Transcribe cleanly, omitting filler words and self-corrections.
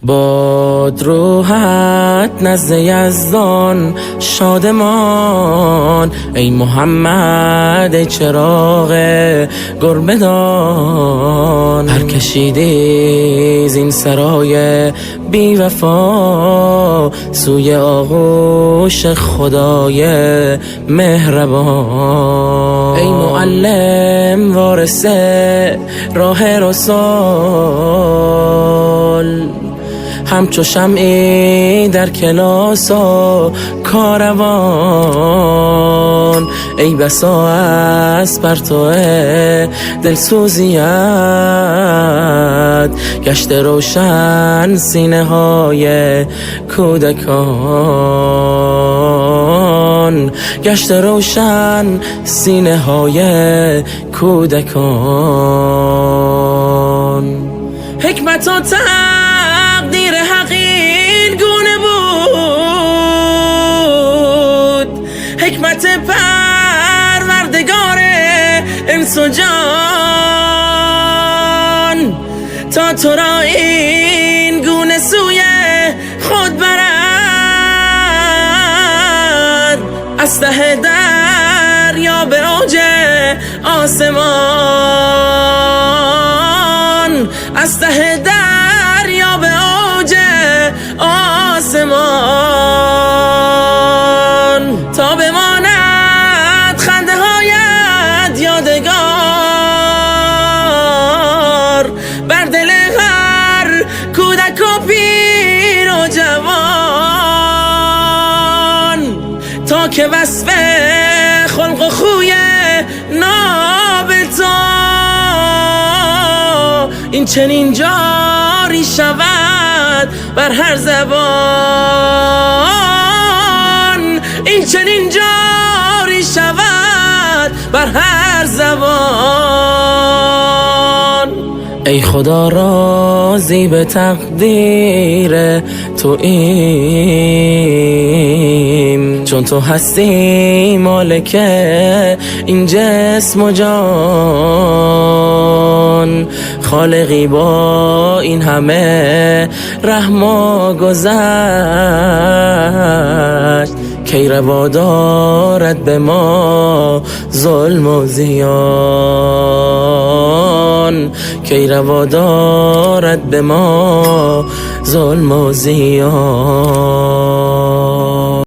باد روحت نزد یزدان شادمان، ای محمد ای چراغ گربدان. هر کشیدی زین سرای بی وفا سوی آغوش خدای مهربان. ای معلم وارث راه رسول، همچو شمعی در کلاس و کاروان. ای بسا از پرتو دلسوزیت گشت روشن سینه های کودکان، گشت روشن سینه های کودکان. حکمت و تقدیر حقیر گونه بود، حکمت پروردگار انس و جان، تا تو را این گونه سوی خود برد، از ته دریا به اوج آسمان، از ته دریا به اوج آسمان. تا بماند خنده هایت یادگار بر دل هر کودک و پیر و جوان، تا که وصف خلق و خوی ناب تو این چنین جاری شود بر هر زبان، این چنین جاری شود بر هر زبان. ای خدا راضی به تقدیر تو ایم، چون تو هستی مالک این جسم و جان. خالقی با این همه رحم و گذشت، کی روا دارد به ما ظلم و زیان، کی روا دارد به ما ظلم و زیان.